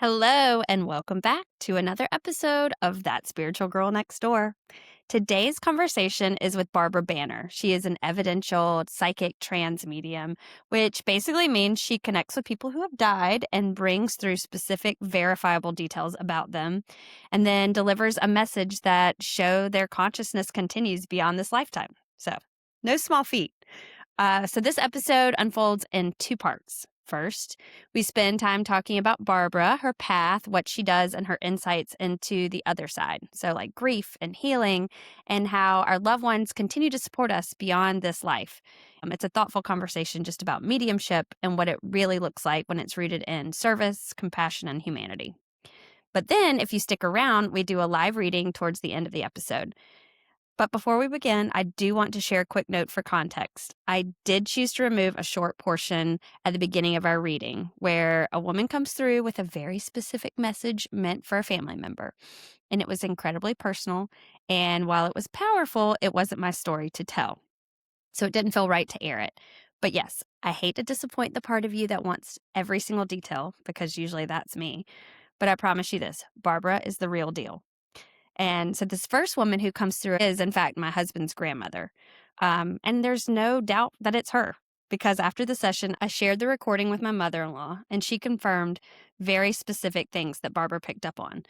Hello, and welcome back to another episode of That Spiritual Girl Next Door. Today's conversation is with Barbra Banner. She is an evidential psychic trance medium, which basically means she connects with people who have died and brings through specific verifiable details about them, and then delivers a message that show their consciousness continues beyond this lifetime. So, no small feat. So this episode unfolds in two parts. First, we spend time talking about Barbra, her path, what she does, and her insights into the other side. So, like grief and healing, and how our loved ones continue to support us beyond this life. It's a thoughtful conversation just about mediumship and what it really looks like when it's rooted in service, compassion, and humanity. But then, if you stick around, we do a live reading towards the end of the episode. But before we begin, I do want to share a quick note for context. I did choose to remove a short portion at the beginning of our reading where a woman comes through with a very specific message meant for a family member. And it was incredibly personal. And while it was powerful, it wasn't my story to tell. So it didn't feel right to air it. But yes, I hate to disappoint the part of you that wants every single detail, because usually that's me. But I promise you this, Barbra is the real deal. And so this first woman who comes through is, in fact, my husband's grandmother. And there's no doubt that it's her, because after the session, I shared the recording with my mother-in-law, and she confirmed very specific things that Barbra picked up on.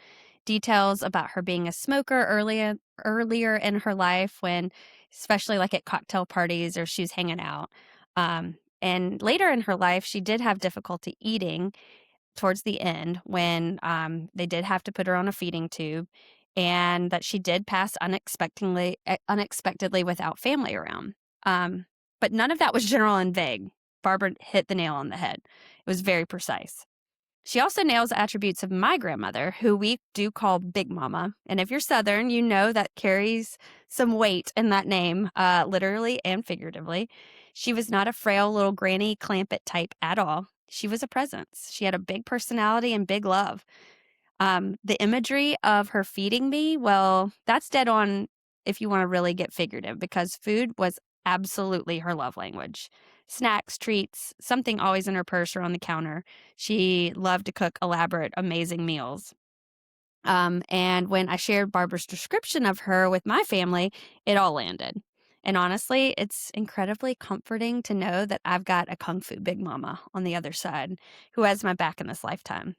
Details about her being a smoker earlier in her life, when, especially like at cocktail parties or she was hanging out. And later in her life, she did have difficulty eating towards the end when they did have to put her on a feeding tube, and that she did pass unexpectedly without family around. But none of that was general and vague. Barbra hit the nail on the head. It was very precise. She also nails attributes of my grandmother, who we do call Big Mama. And if you're Southern, you know that carries some weight in that name, literally and figuratively. She was not a frail little granny clampet type at all. She was a presence. She had a big personality and big love. The imagery of her feeding me, well, that's dead on if you want to really get figurative, because food was absolutely her love language. Snacks, treats, something always in her purse or on the counter. She loved to cook elaborate, amazing meals. And when I shared Barbra's description of her with my family, it all landed. And honestly, it's incredibly comforting to know that I've got a Kung Fu Big Mama on the other side who has my back in this lifetime.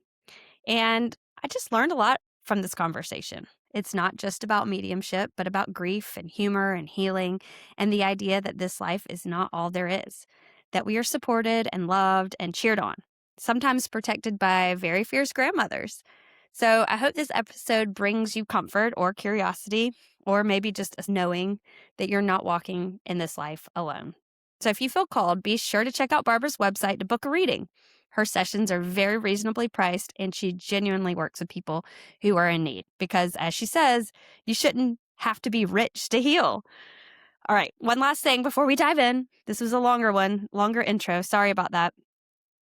And I just learned a lot from this conversation. It's not just about mediumship, but about grief and humor and healing, and the idea that this life is not all there is, that we are supported and loved and cheered on, sometimes protected by very fierce grandmothers. So I hope this episode brings you comfort or curiosity, or maybe just a knowing that you're not walking in this life alone. So if you feel called, be sure to check out Barbra's website to book a reading. Her sessions are very reasonably priced, and she genuinely works with people who are in need because, as she says, you shouldn't have to be rich to heal. All right, one last thing before we dive in. This was a longer intro. Sorry about that.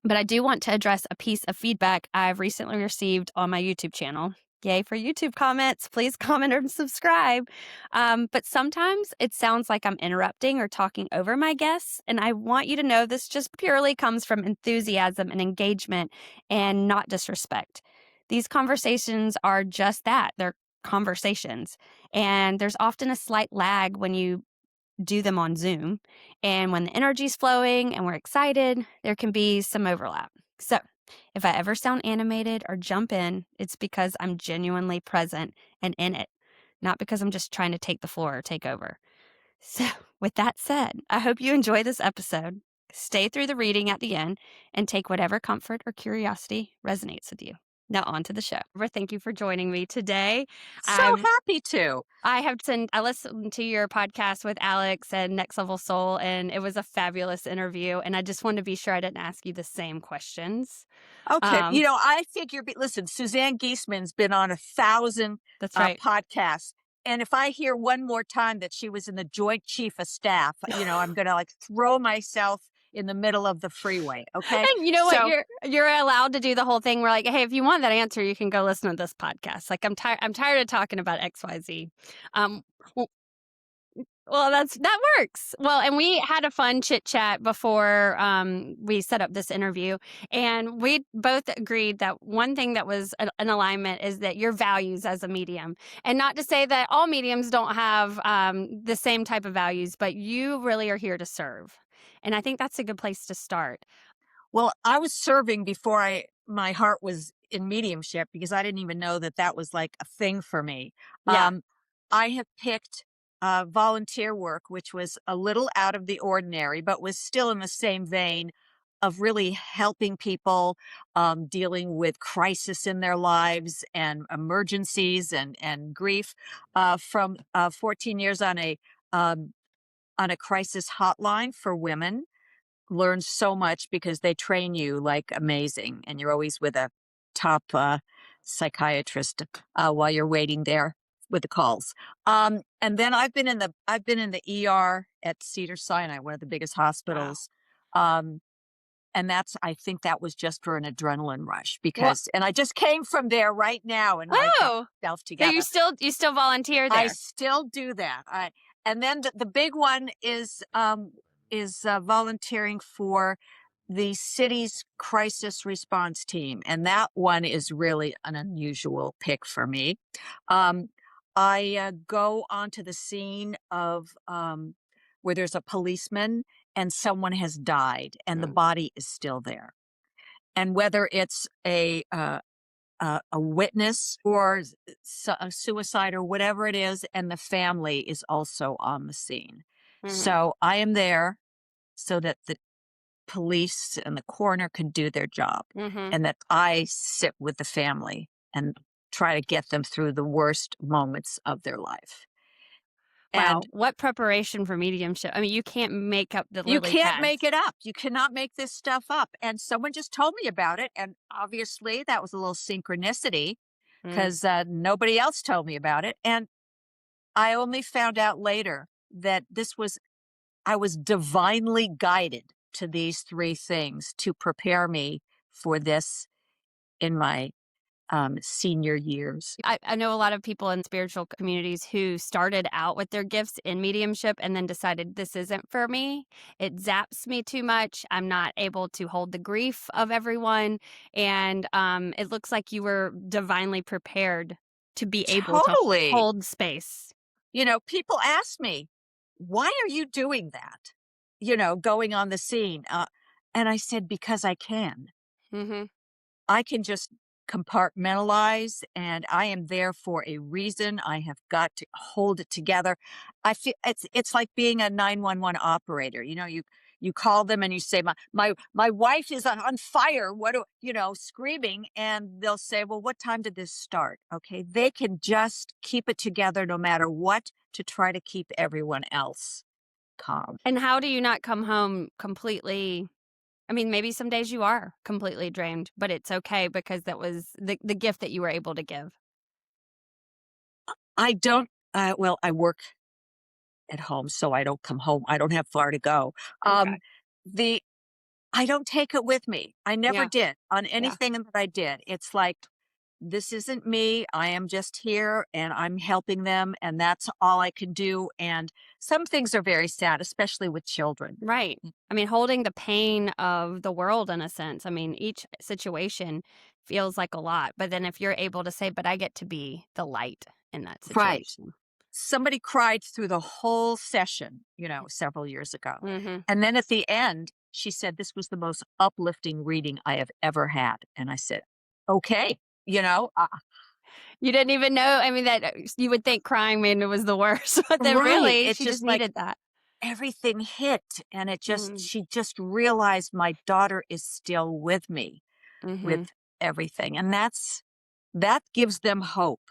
But I do want to address a piece of feedback I've recently received on my YouTube channel. Yay for YouTube comments. Please comment or subscribe. But sometimes it sounds like I'm interrupting or talking over my guests. And I want you to know this just purely comes from enthusiasm and engagement and not disrespect. These conversations are just that. They're conversations. And there's often a slight lag when you do them on Zoom. And when the energy's flowing and we're excited, there can be some overlap. So if I ever sound animated or jump in, it's because I'm genuinely present and in it, not because I'm just trying to take the floor or take over. So with that said, I hope you enjoy this episode. Stay through the reading at the end and take whatever comfort or curiosity resonates with you. Now on to the show. Thank you for joining me today. So happy to. I listened to your podcast with Alex and Next Level Soul, and it was a fabulous interview. And I just wanted to be sure I didn't ask you the same questions. Okay. I figure, listen, Suzanne Giesman's been on 1,000 That's right. podcasts. And if I hear one more time that she was in the Joint Chief of Staff, I'm going to throw myself in the middle of the freeway. Okay. And you know what? You're allowed to do the whole thing. We're like, hey, if you want that answer, you can go listen to this podcast. Like I'm tired of talking about XYZ. Well, that works. Well, and we had a fun chit chat before we set up this interview, and we both agreed that one thing that was an alignment is that your values as a medium, and not to say that all mediums don't have the same type of values, but you really are here to serve, and I think that's a good place to start. Well, I was serving before my heart was in mediumship because I didn't even know that that was like a thing for me. Yeah. Um, I have picked volunteer work, which was a little out of the ordinary, but was still in the same vein of really helping people dealing with crisis in their lives and emergencies and grief. From 14 years on a crisis hotline for women, learn so much because they train you like amazing, and you're always with a top psychiatrist while you're waiting there with the calls. And then I've been in the ER at Cedar Sinai, one of the biggest Wow. hospitals. Um, and I think that was just for an adrenaline rush Well, and I just came from there right now and I got oh, myself so together. you still volunteer I there? still do that. And then the big one is volunteering for the city's crisis response team, and that one is really an unusual pick for me. Um, I go onto the scene of where there's a policeman and someone has died, and the Mm, body is still there, and whether it's a witness or a suicide or whatever it is, and the family is also on the scene. mhm, So I am there so that the police and the coroner can do their job, mhm. and that I sit with the family and try to get them through the worst moments of their life. Wow, And what preparation for mediumship. I mean, you can't make up the you lily can't make pads. it up. You cannot make this stuff up. And someone just told me about it. And obviously, that was a little synchronicity Mm. because nobody else told me about it. And I only found out later that I was divinely guided to these three things to prepare me for this in my senior years. I know a lot of people in spiritual communities who started out with their gifts in mediumship and then decided this isn't for me. It zaps me too much. I'm not able to hold the grief of everyone. And it looks like you were divinely prepared to be able to Totally. hold space. People ask me, why are you doing that? Going on the scene. And I said, because I can. Hmm. I can just compartmentalize and I am there for a reason. I have got to hold it together. I feel it's like being a 911 operator. You call them and you say, my wife is on fire. What do screaming, and they'll say, well, what time did this start? Okay. They can just keep it together no matter what to try to keep everyone else calm. And how do you not come home completely? I mean, maybe some days you are completely drained, but it's okay because that was the gift that you were able to give. I don't well, I work at home, so I don't come home. I don't have far to go. Um, Okay. the I don't take it with me. I never Yeah. did on Yeah. anything that I did. It's like, this isn't me. I am just here and I'm helping them, and that's all I can do. And some things are very sad, especially with children. Right. I mean, holding the pain of the world in a sense. I mean, each situation feels like a lot, but then if you're able to say, but I get to be the light in that Right. situation. Somebody cried through the whole session, several years ago. Hmm. And then at the end, she said, this was the most uplifting reading I have ever had. And I said, okay, you know, uh, You didn't even know. I mean, that you would think crying made it was the worst, but then right. really, It's she just just like needed that. everything hit. And Mm-hmm. she just realized my daughter is still with me with Mm-hmm. everything. And that gives them hope.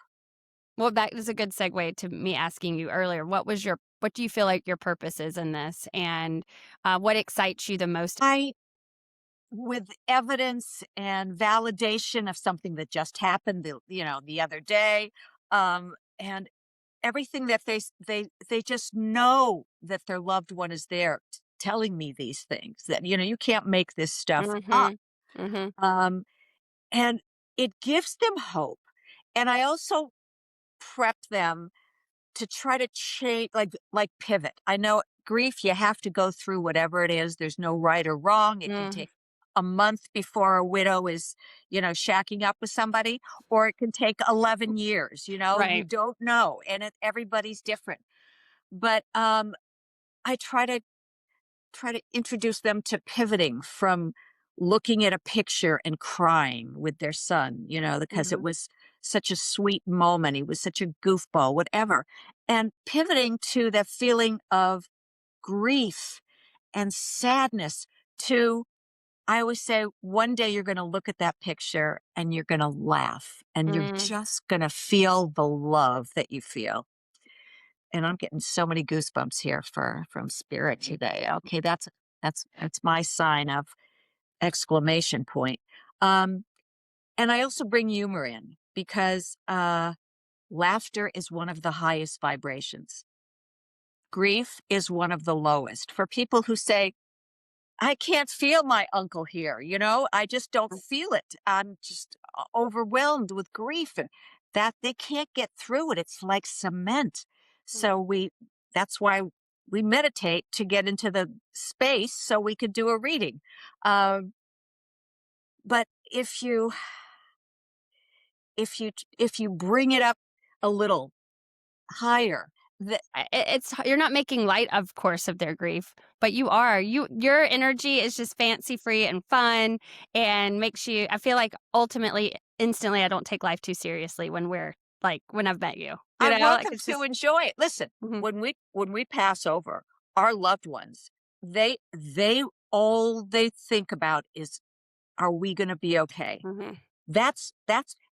Well, that is a good segue to me asking you earlier. What do you feel like your purpose is in this, and what excites you the most? I with evidence and validation of something that just happened the other day, and everything that they just know that their loved one is there telling me these things that you can't make this stuff up. Mm-hmm. Mm-hmm. um, and it gives them hope, and I also prep them try to change, like pivot. I know grief, you have to go through whatever it is. There's no right or wrong. It can Mm, take a month before a widow is, shacking up with somebody, or it can take 11 years. You right. don't know, and everybody's different. But I try to introduce them to pivoting from looking at a picture and crying with their son, because it Mhm. was such a sweet moment. He was such a goofball, whatever. And pivoting to the feeling of grief and sadness to, I always say, one day you're going to look at that picture and you're going to laugh and you're Mm. just going to feel the love that you feel. And I'm getting so many goosebumps here from spirit today. Okay, that's my sign of exclamation point. Um, and I also bring humor in because laughter is one of the highest vibrations. Grief is one of the lowest. For people who say, I can't feel my uncle here, I just don't feel it. I'm just overwhelmed with grief and that they can't get through it. It's like cement. Mm. So that's why we meditate to get into the space so we could do a reading. Um, but if you bring it up a little higher, the, It's you're not making light, of course, of their grief, but you are. Your energy is just fancy free and fun, and makes you. I feel like ultimately, instantly, I don't take life too seriously when I've met you. I'm Like welcome it's to just. enjoy it. Listen, Mhm, when we pass over, our loved ones, they all they think about is, are we going to be okay? mhm. That's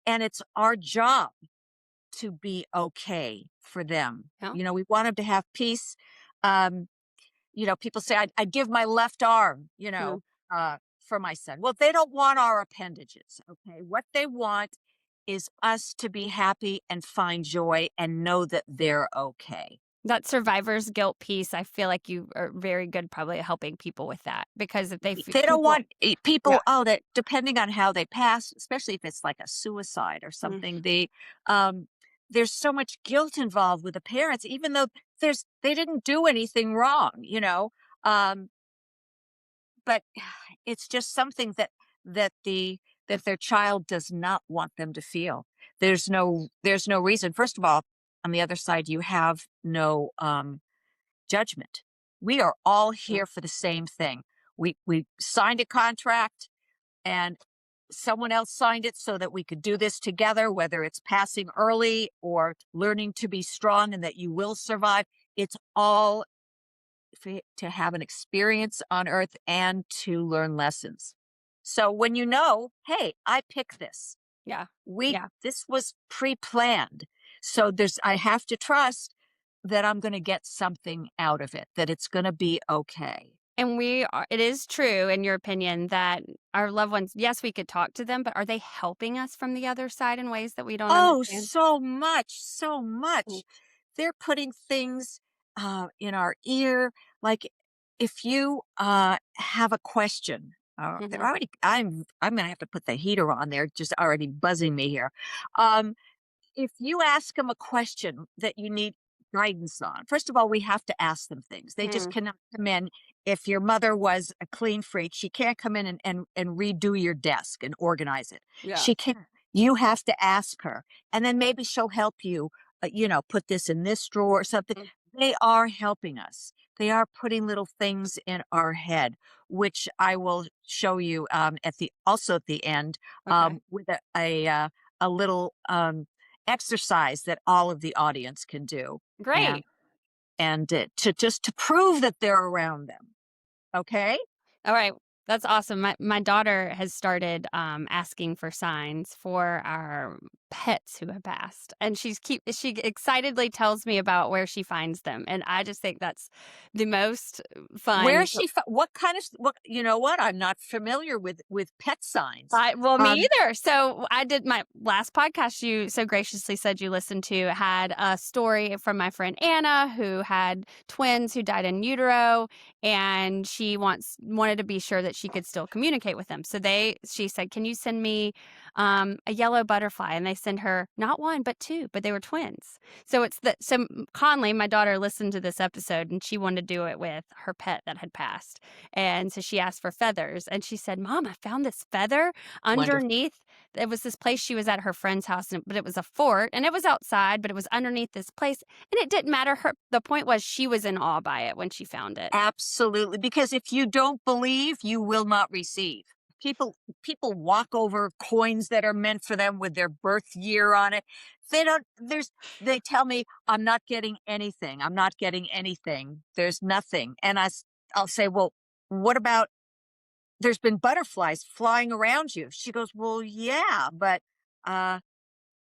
and it's our job to be okay for them. Yeah. We want them to have peace. Um, people say, I'd give my left arm, Mm. for my son. Well, they don't want our appendages. Okay. What they want is us to be happy and find joy and know that they're okay. That survivor's guilt piece, I feel like you are very good probably at helping people with that because if they They don't people. want Yeah. people, that depending on how they pass, especially if it's like a suicide or Mm, something, um, there's so much guilt involved with the parents, even though they didn't do anything wrong. Um, but it's just something that their child does not want them to feel. There's no reason. First of all, on the other side, you have no judgment. We are all mm, here for the same thing. We signed a contract, and someone else signed it so that we could do this together, whether it's passing early or learning to be strong and that you will survive. It's all to have an experience on earth and to learn lessons. So when hey, I picked this. yeah. We Yeah. This was pre-planned. So I have to trust that I'm going to get something out of it, that it's going to be okay. And it is true, in your opinion, that our loved ones, yes, we could talk to them, but are they helping us from the other side in ways that we don't Oh, understand? so much, so Mm, much. They're putting things in our ear. Like if you have a question, they're mhm, already. I'm gonna have to put the heater on. They're just already buzzing me here. Um, if you ask them a question that you need guidance on, first of all, we have to ask them things. They just mm, cannot come in. If your mother was a clean freak, she can't come in and redo your desk and organize it. yeah. She can't. You have to ask her. And then maybe she'll help you, put this in this drawer or something. Mm, They are helping us. They are putting little things in our head, which I will show you also at the end, okay. with a little exercise that all of the audience can do, and Great. to prove that they're around them. Okay. All right. That's awesome. My daughter has started asking for signs for our pets who have passed, and she excitedly tells me about where she finds them, and I just think that's the most Where fun. is she? What kind of what? You know what? I'm not familiar with pet signs. Well, me Um, either. So I did my last podcast. You so graciously said you listened to had a story from my friend Anna who had twins who died in utero, and she wanted to be sure that she could still communicate with them. So she said, "Can you send me a yellow butterfly, and they send her not one but two, but they were twins. So Conley, my daughter, listened to this episode, and she wanted to do it with her pet that had passed, and so she asked for feathers, and she said, "Mom, I found this feather Wonderful. underneath." It was this place she was at her friend's house, but it was a fort, and it was outside, but it was underneath this place, and it didn't matter. The point was she was in awe by it when she found it. Absolutely, because if you don't believe, you will not receive. People walk over coins that are meant for them with their birth year on it. They tell me, I'm not getting anything. I'm not getting anything. There's nothing. And I'll say, well, what about, there's been butterflies flying around you? She goes, well, yeah, but uh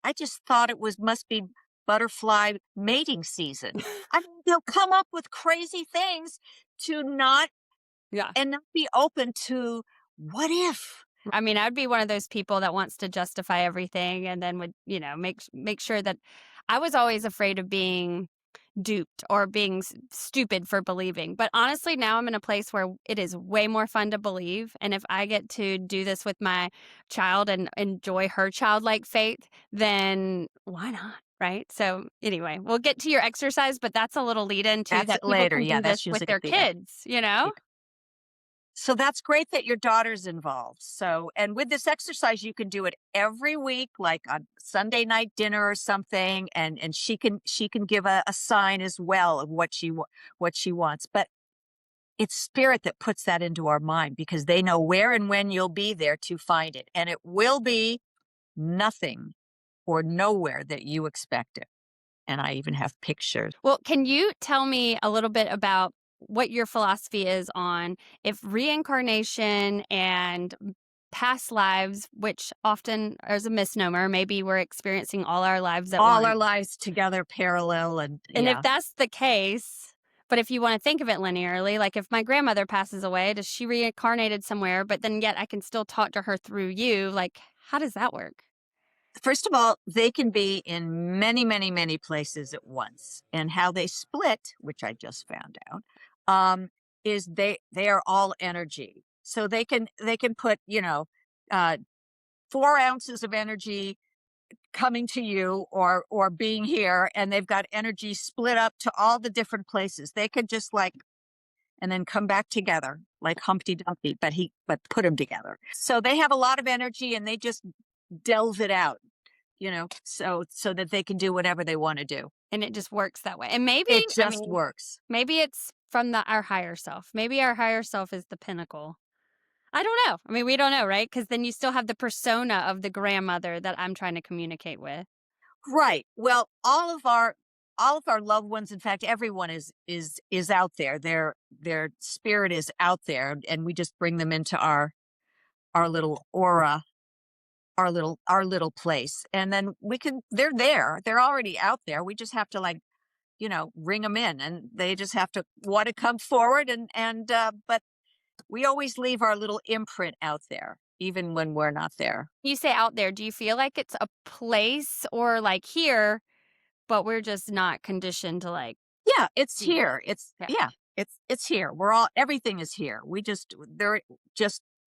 I just thought it must be butterfly mating season. I mean, they'll come up with crazy things to not Yeah. and not be open to what if. I mean, I'd be one of those people that wants to justify everything and then would, make sure that I was always afraid of being duped or being stupid for believing. But honestly, now I'm in a place where it is way more fun to believe. And if I get to do this with my child and enjoy her childlike faith, then why not? Right. So, anyway, we'll get to your exercise, but that's a little lead into That's that it people later. can Yeah, do this that's with usually at their the end. kids, you know? Yeah. So that's great that your daughter's involved. So, and with this exercise, you can do it every week, like on Sunday night dinner or something, and she can give a sign as well of what she wants. But it's spirit that puts that into our mind because they know where and when you'll be there to find it. And it will be nothing or nowhere that you expect it. And I even have pictures. Well, can you tell me a little bit about what your philosophy is on if reincarnation and past lives, which often is a misnomer, maybe we're experiencing all our lives at All our once. lives together, parallel, and And if yeah. that's the case, but if you want to think of it linearly, like if my grandmother passes away, does she reincarnated somewhere, but then yet I can still talk to her through you? Like, how does that work? First of all, they can be in many, many, many places at once. And how they split, which I just found out, is they are all energy. So they can put, 4 ounces of energy coming to you or being here, and they've got energy split up to all the different places. They could just like and then come back together like Humpty Dumpty, but put them together. So they have a lot of energy and they just delve it out, so that they can do whatever they want to do. And it just works that way. And maybe, It I just mean, works. maybe it's from our higher self. Maybe our higher self is the pinnacle. I don't know. I mean, we don't know, right? Because then you still have the persona of the grandmother that I'm trying to communicate with. Right. Well, all of our loved ones, in fact, everyone is out there. Their spirit is out there, and we just bring them into our little aura, our little place. And then they're there. They're already out there. We just have to like, ring them in, and they just have to want to come forward, but we always leave our little imprint out there even when we're not there. You say out there, do you feel like it's a place or like here, but we're just not conditioned to like Yeah, it's see it? here. It's Yeah. yeah, it's here. Everything is here. We just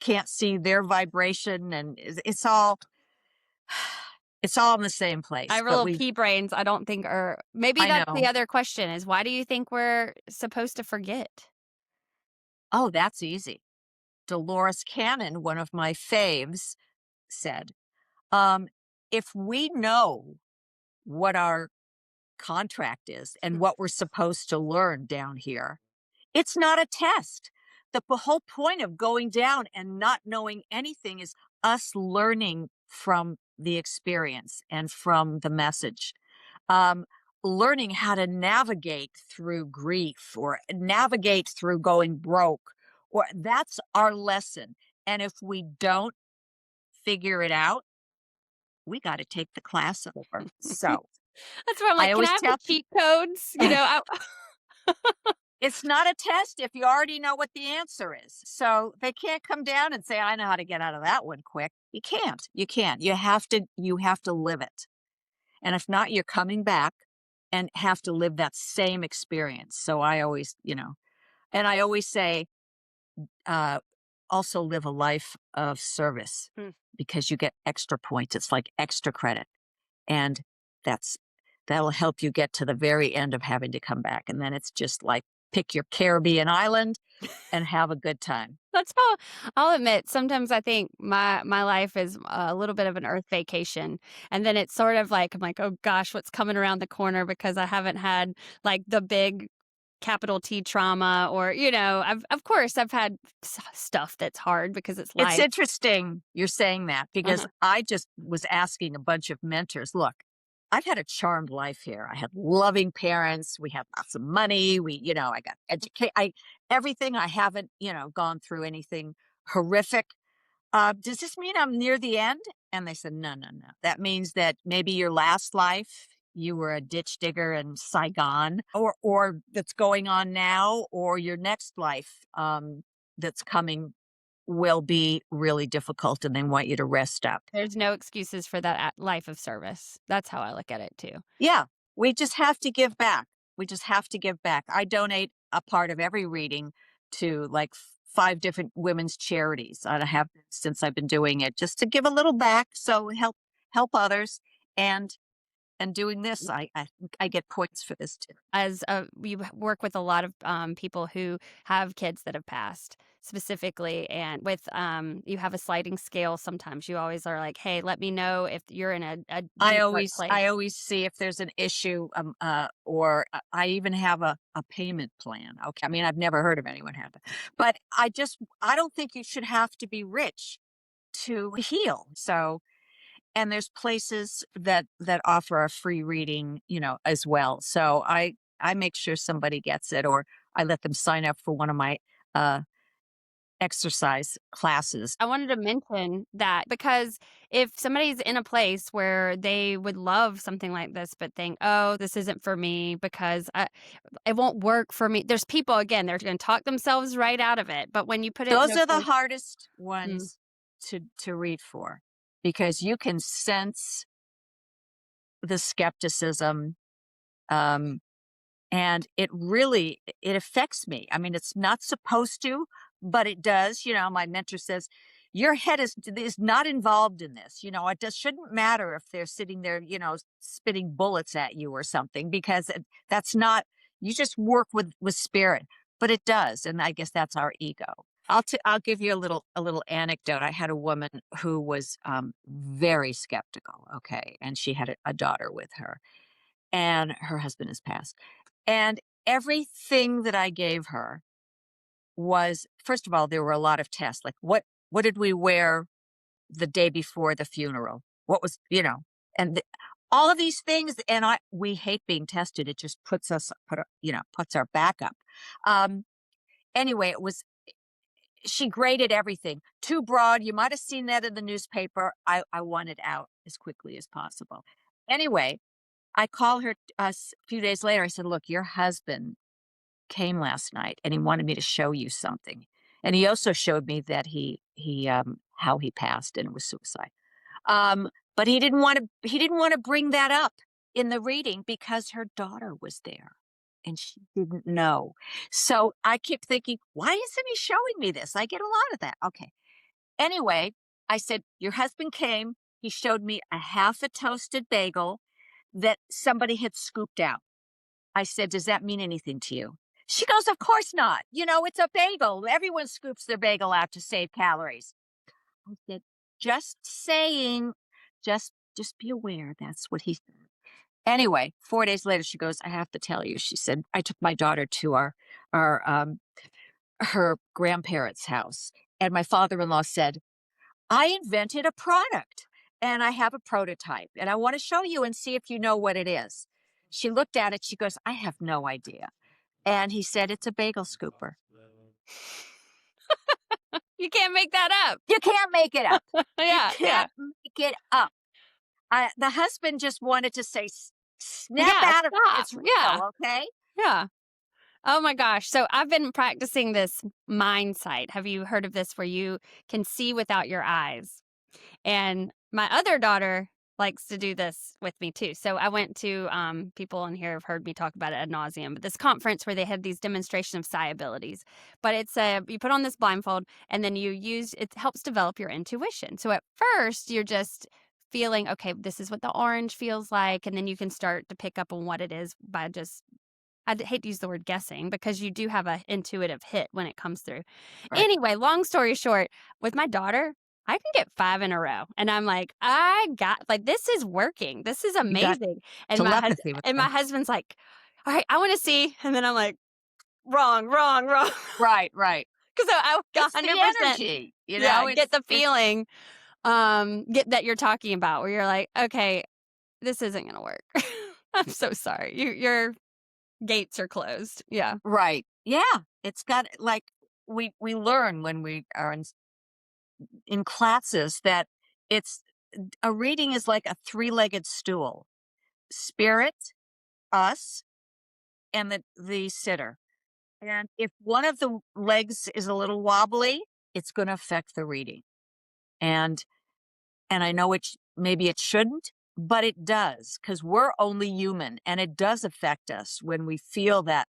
can't see their vibration, and it's all in the same place. Our But little pea brains, I don't think are. Maybe I that's the know. other question is why do you think we're supposed to forget? Oh, that's easy. Dolores Cannon, one of my faves, said, um, if we know what our contract is and what we're supposed to learn down here, it's not a test. The whole point of going down and not knowing anything is us learning from the experience and from the message. Um, Learning how to navigate through grief or navigate through going broke, or that's our lesson. And if we don't figure it out, we got to take the class over. So That's where I'm I like, can I always have the tell cheat codes? it's not a test if you already know what the answer is. So they can't come down and say, I know how to get out of that one quick. You can't. You can't. You have to live it. And if not, you're coming back and have to live that same experience. So I always, and I always say, uh, also live a life of service Mm. because you get extra points. It's like extra credit. And that's that'll help you get to the very end of having to come back. And then it's just like pick your Caribbean island and have a good time. That's how I'll admit, sometimes I think my life is a little bit of an earth vacation, and then it's sort of like, I'm like, "Oh gosh, what's coming around the corner?" Because I haven't had, like, the big capital T trauma or, of course, I've had stuff that's hard because it's It's life. interesting you're saying that because Uh-huh. I just was asking a bunch of mentors, look, I've had a charmed life here. I had loving parents. We had lots of money. I got educate. Everything. I haven't, gone through anything horrific. Does this mean I'm near the end? And they said, no, no, no. That means that maybe your last life, you were a ditch digger in Saigon, or that's going on now, or your next life that's coming will be really difficult, and they want you to rest up. There's no excuses for that life of service. That's how I look at it too. Yeah, we just have to give back. We just have to give back. I donate a part of every reading to like five different women's charities. I have since I've been doing it just to give a little back, so help others. And doing this, I get points for this too. As you work with a lot of people who have kids that have passed specifically, and with you have a sliding scale. Sometimes you always are like, hey, let me know if you're in a deep dark place. I always see if there's an issue, or I even have a payment plan. Okay, I mean I've never heard of anyone have that, but I don't think you should have to be rich to heal. So, and there's places that offer a free reading, as well. So I make sure somebody gets it, or I let them sign up for one of my uh, exercise classes. I wanted to mention that because if somebody's in a place where they would love something like this, but think, oh, this isn't for me because it won't work for me. There's people, again, they're going to talk themselves right out of it. But when you put it in Those a are the place, hardest mm, ones to read for because you can sense the skepticism, um, and it affects me. I mean, it's not supposed to, but it does. My mentor says your head is not involved in this. It just shouldn't matter if they're sitting there, spitting bullets at you or something, because that's not. You just work with spirit, but it does, and I guess that's our ego. I'll give you a little anecdote. I had a woman who was very skeptical. Okay, and she had a daughter with her, and her husband has passed. And everything that I gave her was, first of all, there were a lot of tests, like what did we wear the day before the funeral? What was, and all of these things. And we hate being tested. It just puts our back up. Um, anyway, she graded everything too broad. You might have seen that in the newspaper. I wanted out as quickly as possible. Anyway, I call her a few days later. I said, look, your husband came last night and he wanted me to show you something. And he also showed me that how he passed, and it was suicide. But he didn't want to bring that up in the reading because her daughter was there and she didn't know. So I kept thinking, why isn't he showing me this? I get a lot of that. Okay. Anyway, I said, your husband came. He showed me a half a toasted bagel that somebody had scooped out. I said, does that mean anything to you? She goes, of course not. It's a bagel. Everyone scoops their bagel out to save calories. I said, just saying, just be aware. That's what he said. Anyway, 4 days later, she goes, I have to tell you. She said, I took my daughter to our her grandparents' house. And my father-in-law said, I invented a product and I have a prototype and I want to show you and see if you know what it is. She looked at it. She goes, I have no idea. And he said, it's a bagel scooper. you can't make that up. You can't make it up. You Yeah, yeah, can't make it up. The husband just wanted to say, snap yeah. out of it. Stop. It's Yeah, real. Okay. yeah. Oh my gosh. So I've been practicing this mind sight. Have you heard of this where you can see without your eyes? And my other daughter, likes to do this with me too. So I went to people in here have heard me talk about it ad nauseum, but this conference where they had these demonstration of psi abilities. But it's you put on this blindfold and then it helps develop your intuition. So at first you're just feeling, okay, this is what the orange feels like, and then you can start to pick up on what it is by just, I hate to use the word guessing because you do have an intuitive hit when it comes through. Right. Anyway, long story short, with my daughter, I can get 5 in a row. And I'm like, this is working. This is You got amazing. And telepathy with my her. husband's like, all right, I want to see. And then I'm like, wrong, wrong, wrong. Right, right. Because I It's the 100%, energy, yeah, get the it's feeling, get that you're talking about where you're like, okay, this isn't going to work. I'm so sorry. Your gates are closed. Yeah. right. Yeah. It's got like we learn when we are in classes that it's a reading is like a three-legged stool. Spirit, us, and the sitter. And if one of the legs is a little wobbly, it's going to affect the reading. And and I know maybe it shouldn't, but it does because we're only human, and it does affect us when we feel that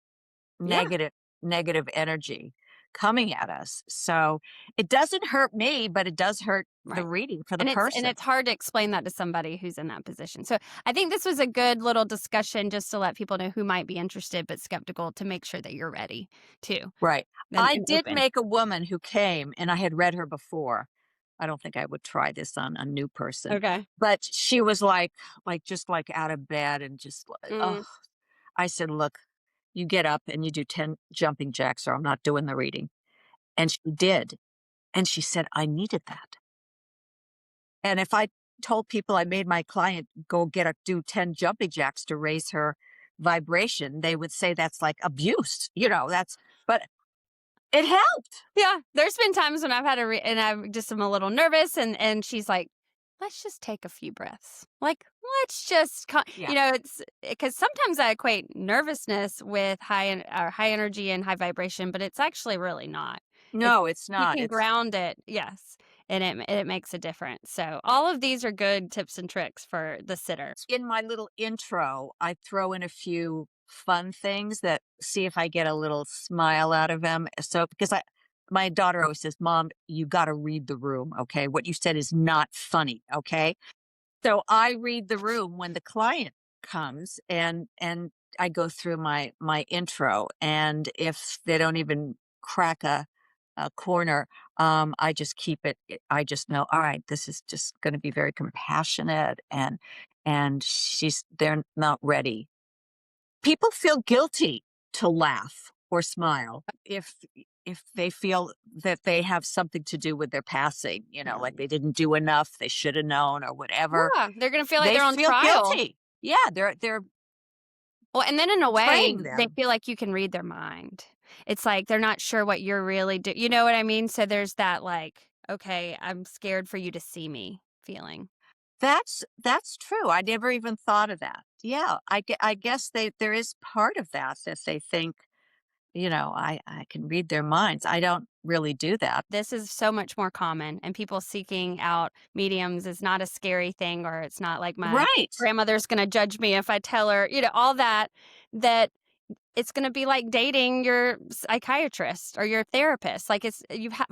Yeah. negative energy coming at us. So it doesn't hurt me, but it does hurt the Right. reading for the And person. it's hard to explain that to somebody who's in that position. So I think this was a good little discussion just to let people know who might be interested but skeptical to make sure that you're ready too Right. and, I and did open. make a woman who came, and I had read her before. I don't think I would try this on a new person, Okay. but she was just like out of bed and just like, oh, Mm, I said, look, you get up and you do 10 jumping jacks or I'm not doing the reading. And she did. And she said, I needed that. And if I told people I made my client do 10 jumping jacks to raise her vibration, they would say that's like abuse, but it helped. yeah. There's been times when I've had and I just am a little nervous and she's like, let's just take a few breaths. Like, let's just, Yeah. it's because sometimes I equate nervousness with high energy and high vibration, but it's actually really not. It's, No, it's you not. can It's ground it, yes, and it makes a difference. So all of these are good tips and tricks for the sitter. in my little intro, I throw in a few fun things that see if I get a little smile out of them. So, because my daughter always says, Mom, you got to read the room. Okay. What you said is not funny. Okay. So I read the room when the client comes and I go through my intro, and if they don't even crack a corner, I just keep I just know, all right, this is just going to be very compassionate, and they're not ready. People feel guilty to laugh or smile if they feel that they have something to do with their passing, Yeah. like they didn't do enough, they should have known or whatever. Yeah. They're going to feel like They they're on feel trial. guilty. Yeah, they're Well, and then in a way, betraying they them. feel like you can read their mind. It's like they're not sure what you're really you know what I mean? So there's that like, okay, I'm scared for you to see me feeling. That's true. I never even thought of that. Yeah, I guess there is part of that they think, I can read their minds. I don't really do that. This is so much more common, and people seeking out mediums is not a scary thing, or it's not like my Right. grandmother's going to judge me if I tell her, all that it's going to be like dating your psychiatrist or your therapist. Like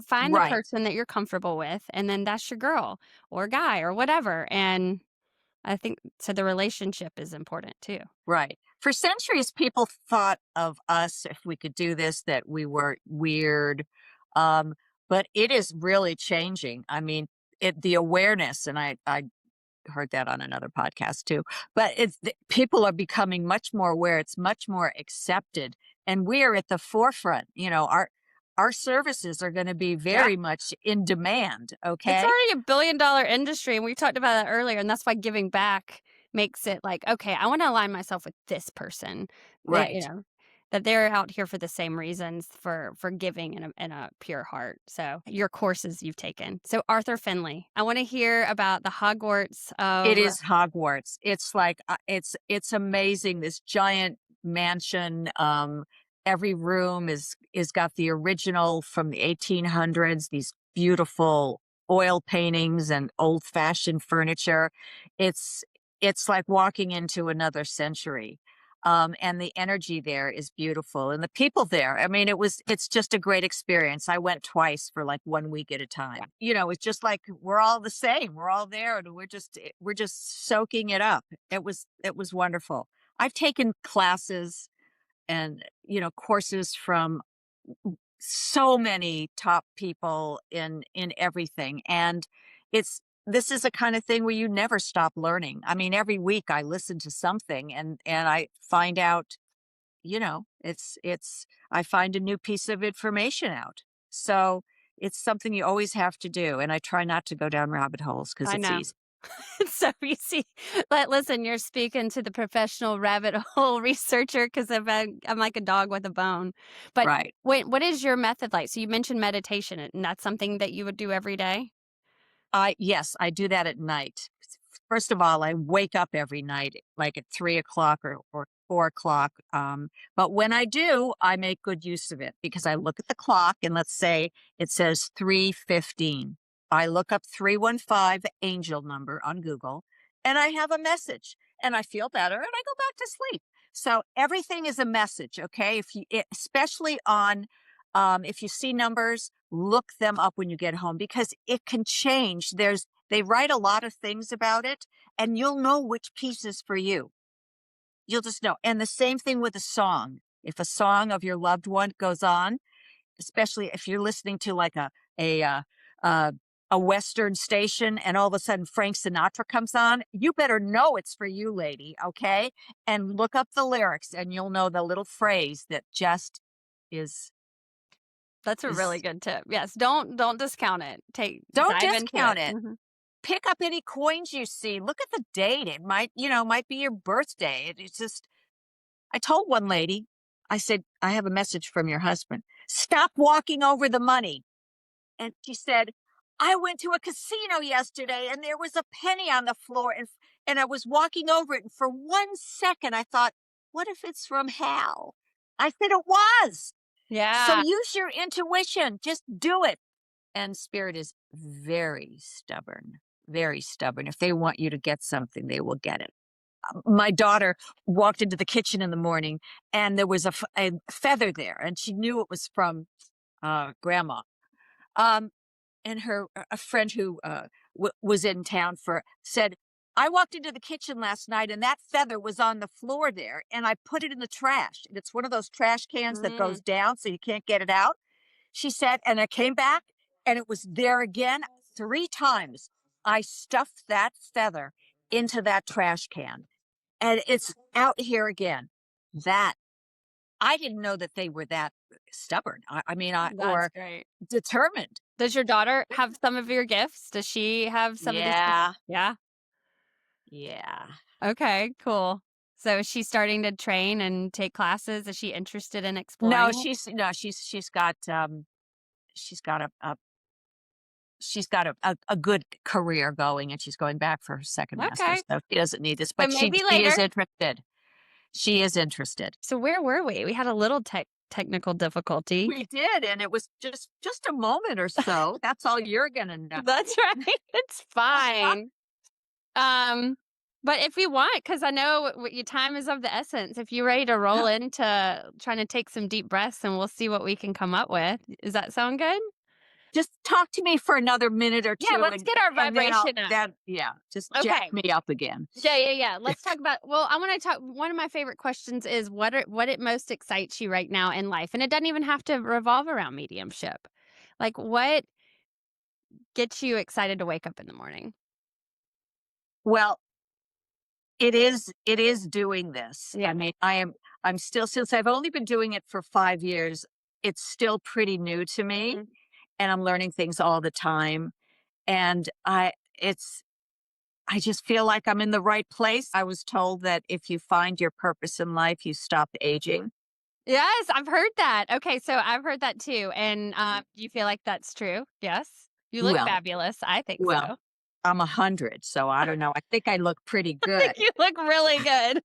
find the Right. person that you're comfortable with, and then that's your girl or guy or whatever. And I think so. The relationship is important too. Right. For centuries, people thought of us, if we could do this, that we were weird. Um, but it is really changing. I mean, the awareness, and I heard that on another podcast too. But people are becoming much more aware. It's much more accepted, and we are at the forefront. Our services are going to be Yeah. very much in demand. It's Okay. already $1 billion industry, and we talked about that earlier, and that's why giving back makes it like, okay, I want to align myself with this person. That, Right. that they're out here for the same reasons for giving in a pure heart. So your courses you've taken. So Arthur Finley, I want to hear about the Hogwarts It of is Hogwarts. It's like it's amazing. This giant mansion. Every room is got the original from the 1800s. These beautiful oil paintings and old-fashioned furniture. It's it's like walking into another century. And the energy there is beautiful, and the people there. I mean, it's just a great experience. I went twice for like 1 week at a time. You know, it's just like we're all the same. We're all there, and we're just soaking it up. It was wonderful. I've taken classes and courses from so many top people in everything, and it's this is a kind of thing where you never stop learning. I mean, every week I listen to something, and I find out, it's I find a new piece of information out. So it's something you always have to do, and I try not to go down rabbit holes because I it's know. easy. It's so easy. But listen, you're speaking to the professional rabbit hole researcher because I'm like a dog with a bone. But Right. what is your method like? So you mentioned meditation, and that's something that you would do every day? Yes, I do that at night. First of all, I wake up every night like at 3 o'clock or 4 o'clock. But when I do, I make good use of it because I look at the clock and let's say it says 3:15. I look up 315 angel number on Google and I have a message and I feel better and I go back to sleep. So everything is a message, okay? Especially on if you see numbers, look them up when you get home because it can change. They write a lot of things about it, and you'll know which piece is for you. You'll just know. And the same thing with a song. If a song of your loved one goes on, especially if you're listening to like a uh, uh, a Western station, and all of a sudden Frank Sinatra comes on, you better know it's for you, lady. Okay, and look up the lyrics, and you'll know the little phrase that just is That's a really is. good tip. Yes, don't discount it. Don't Dive into discount it. it. Mhm. Pick up any coins you see. Look at the date. It might be your birthday. It's just, I told one lady, I said, I have a message from your husband. Stop walking over the money. And she said, I went to a casino yesterday and there was a penny on the floor and I was walking over it. And for 1 second, I thought, what if it's from Hal? I said, it was. So Yeah, use your intuition. Just do it. And spirit is very stubborn, very stubborn. If they want you to get something, they will get it. My daughter walked into the kitchen in the morning and there was a feather there, and she knew it was from grandma. Um, and a friend who was in town for said, I walked into the kitchen last night and that feather was on the floor there, and I put it in the trash. And it's one of those trash cans that mm, goes down so you can't get it out. She said, and I came back and it was there again 3 times. I stuffed that feather into that trash can and it's out here again. That I didn't know that they were that stubborn. I mean, that's or great. determined. Does your daughter have some of your gifts? Does she have some of these things? Yeah. Yeah. Yeah. Okay, cool. So is she starting to train and take classes? Is she interested in No, exploring it? she's got a good career going, and she's going back for her second master's, Okay. so she doesn't need this, So but maybe she later. is interested. She is interested. So where were we? We had a little technical difficulty. We did, and it was just a moment or so. That's all you're gonna know. That's right. It's fine. Um, but if you want, because I know your time is of the essence. If you're ready to roll into trying to take some deep breaths, and we'll see what we can come up with. Does that sound good? Just talk to me for another minute or Yeah, 2, let's get our and then vibration up. just jack Okay. me up again. Yeah. Let's talk about. Well, I want to talk. One of my favorite questions is what it most excites you right now in life, and it doesn't even have to revolve around mediumship. Like, what gets you excited to wake up in the morning? Well, it is doing this. Yeah. I mean, I'm still, since I've only been doing it for 5 years, it's still pretty new to me, Mhm. and I'm learning things all the time, and I just feel like I'm in the right place. I was told that if you find your purpose in life, you stop aging. Yes, I've heard that. Okay, so I've heard that too. And do you feel like that's true? Yes. You look Well fabulous. I think well, so. I'm 100, so I don't know. I think I look pretty I good. think you look really good.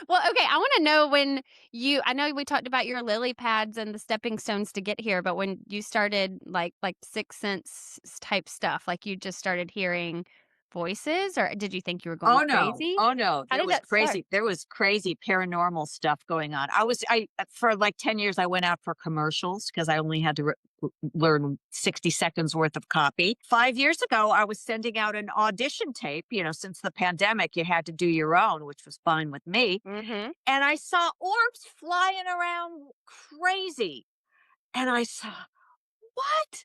Well, okay, I wanna know when I know we talked about your lily pads and the stepping stones to get here, but when you started, like, sixth sense type stuff, like, you just started hearing voices, or did you think you were going Oh, no. crazy? Oh, no. How There did was that start? crazy there was crazy paranormal stuff going on. I for, like, 10 years, I went out for commercials because I only had to learn 60 seconds worth of copy. 5 years ago, I was sending out an audition tape, since the pandemic, you had to do your own, which was fine with me, Mhm. and I saw orbs flying around crazy, and I saw, "What?"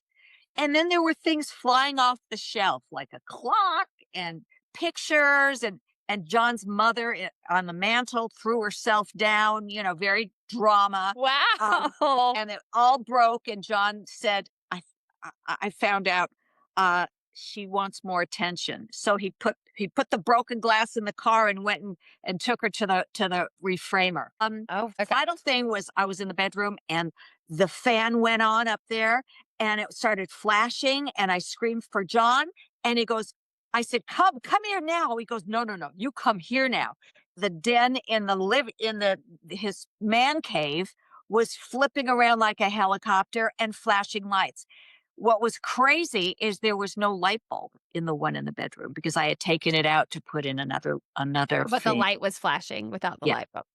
And then there were things flying off the shelf, like a clock and pictures, and John's mother on the mantle threw herself down, very drama. Wow. And it all broke. And John said, I found out she wants more attention. So he put the broken glass in the car and went and took her to the reframer. Oh, okay. Final thing was I was in the bedroom and the fan went on up there and it started flashing and I screamed for John and he goes, I said, come here now. He goes, no, no, no, you come here now. The den in his man cave was flipping around like a helicopter and flashing lights. What was crazy is there was no light bulb in the one in the bedroom because I had taken it out to put in another But the thing. light was flashing without the Yeah. light bulb.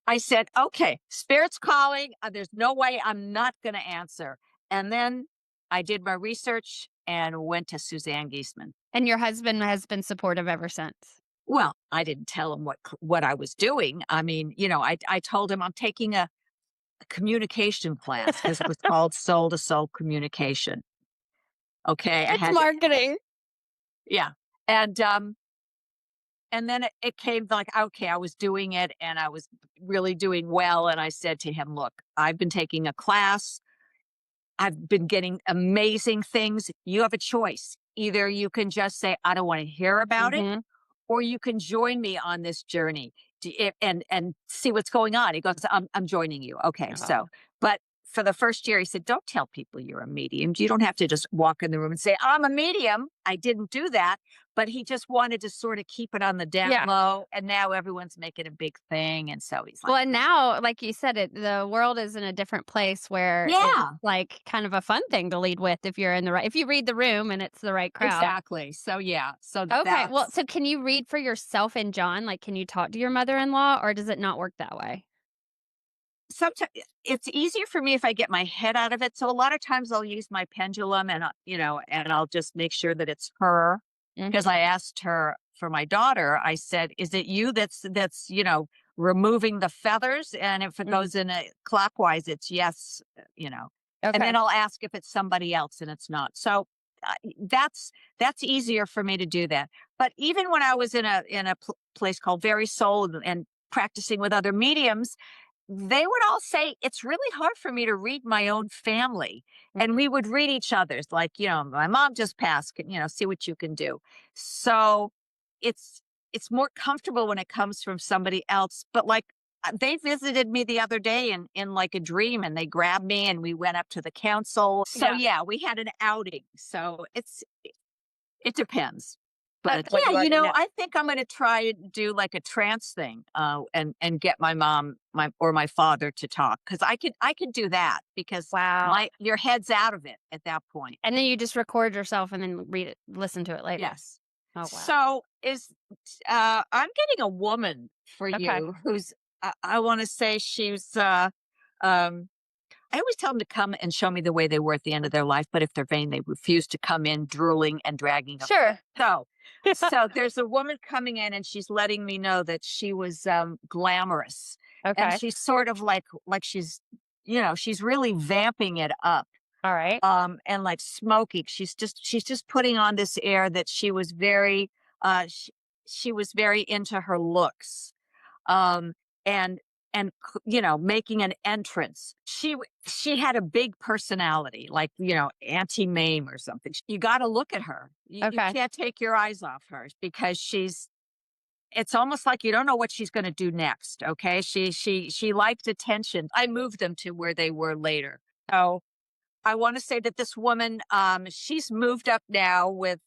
I said, okay, spirit's calling. There's no way I'm not going to answer. And then I did my research and went to Suzanne Giesman. And your husband has been supportive ever since. Well, I didn't tell him what I was doing. I mean, I told him I'm taking a communication class because it was called soul to soul communication. Okay, I It's had marketing. yeah, and then it came like, okay, I was doing it and I was really doing well. And I said to him, look, I've been taking a class. I've been getting amazing things. You have a choice. Either you can just say, I don't want to hear about it, Mhm. or you can join me on this journey and see what's going on. He goes, I'm joining you. Okay. Oh. But for the first year, he said, don't tell people you're a medium. You don't have to just walk in the room and say, I'm a medium. I didn't do that. But he just wanted to sort of keep it on the down Yeah. low. And now everyone's making a big thing. And so he's Well, like, and now, like you said, the world is in a different place where it's yeah, like kind of a fun thing to lead with if you read the room and it's the right crowd. exactly. So, yeah. So Okay. Well, that's so can you read for yourself and John? Like, can you talk to your mother-in-law, or does it not work that way? sometimes it's easier for me if I get my head out of it. So a lot of times I'll use my pendulum and and I'll just make sure that it's her because Mhm. I asked her for my daughter. I said, "Is it you that's removing the feathers?" And if it Mhm. goes in a clockwise, it's yes, you know. And Okay. then I'll ask if it's somebody else and it's not. So uh, that's easier for me to do that. But even when I was in a place called Very Soul and practicing with other mediums, they would all say it's really hard for me to read my own family. And we would read each other's, like, my mom just passed, see what you can do. So it's more comfortable when it comes from somebody else. But like they visited me the other day in like a dream and they grabbed me and we went up to the council. So Yeah. yeah, we had an outing. So it depends. But That's what yeah, you already know. I think I'm gonna try and do like a trance thing, and get my mom, my father to talk because I could do that because Wow. your head's out of it at that point. And then you just record yourself and then listen to it later. Yes. Oh, wow. So I'm getting a woman for Okay. you who's I want to say she's um I always tell them to come and show me the way they were at the end of their life, but if they're vain, they refuse to come in drooling and dragging a Sure. so so there's a woman coming in and she's letting me know that she was glamorous. And Okay. she's sort of like she's really vamping it up. All right. And like smoky. She's just putting on this air that she was very she was very into her looks um, and making an entrance. She had a big personality, like Auntie Mame or something. You got to look at her. You Okay. can't take your eyes off her because It's almost like you don't know what she's going to do next. Okay, she liked attention. I moved them to where they were later. So I want to say that this woman, she's moved up now with,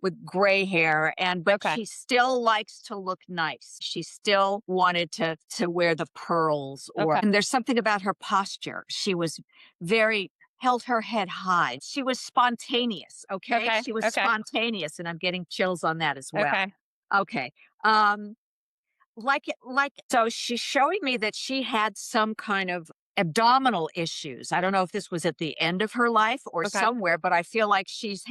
with gray hair, but Okay. she still likes to look nice. She still wanted to wear the pearls, Okay. and there's something about her posture. She was very held her head high. She was spontaneous. Okay, Okay. she was Okay. spontaneous, and I'm getting chills on that as well. Okay. Okay. So she's showing me that she had some kind of abdominal issues. I don't know if this was at the end of her life or Okay. somewhere, but I feel like she's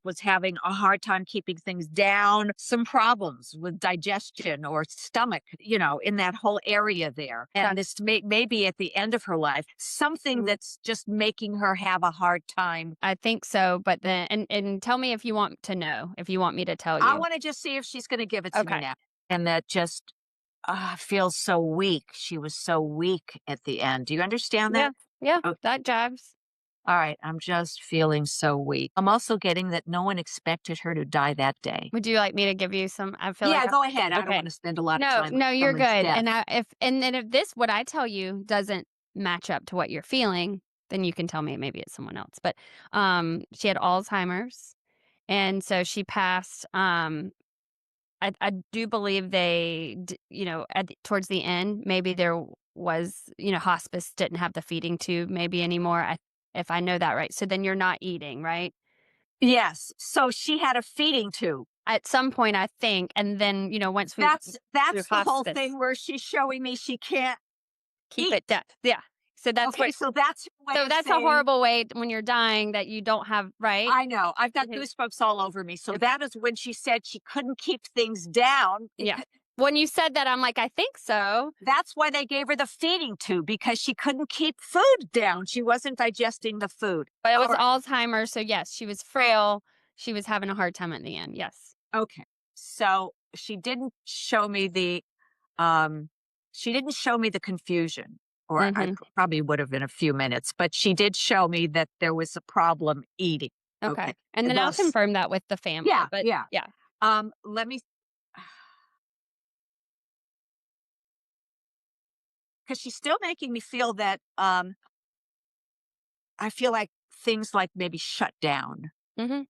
was having a hard time keeping things down, some problems with digestion or stomach, in that whole area there. And Okay. this may be at the end of her life, something that's just making her have a hard time. I think so, but then and tell me if you want to know, if you want me to tell I you. want to just see if she's going to give it to me Okay. now. And that just feels so weak. She was so weak at the end. Do you understand Yeah. that? Yeah. Okay. That jives. All right. I'm just feeling so weak. I'm also getting that no one expected her to die that day. Would you like me to give you some? I feel Yeah, like go ahead. I don't okay. want to spend a lot of No, time on no, you're someone's good. death. And then if this what I tell you doesn't match up to what you're feeling, then you can tell me maybe it's someone else. But she had Alzheimer's, and so she passed. I do believe towards the end, maybe there was hospice didn't have the feeding tube maybe anymore. If I know that right. So then you're not eating, right? Yes. So she had a feeding tube. At some point, I think, and then once we through That's the whole hospice. thing where she's showing me she can't Keep eat. it down. Yeah. So that's Okay, what so that's her way so of that's a saying, horrible way when you're dying that you don't have right? I know. I've got Mhm. goosebumps all over me. So that is when she said she couldn't keep things down. Yeah. When you said that, I'm like, I think so. That's why they gave her the feeding tube, because she couldn't keep food down. She wasn't digesting the food. But it was All right. Alzheimer's, so yes, she was frail. She was having a hard time at the end. Yes. Okay. So um she didn't show me the confusion, or I Mhm. probably would have in a few minutes, but she did show me that there was a problem eating. Okay. Okay. And then I'll Thus, confirm that with the family. yeah, But yeah. yeah. Let me, because she's still making me feel that I feel like things like maybe shut down, Mhm.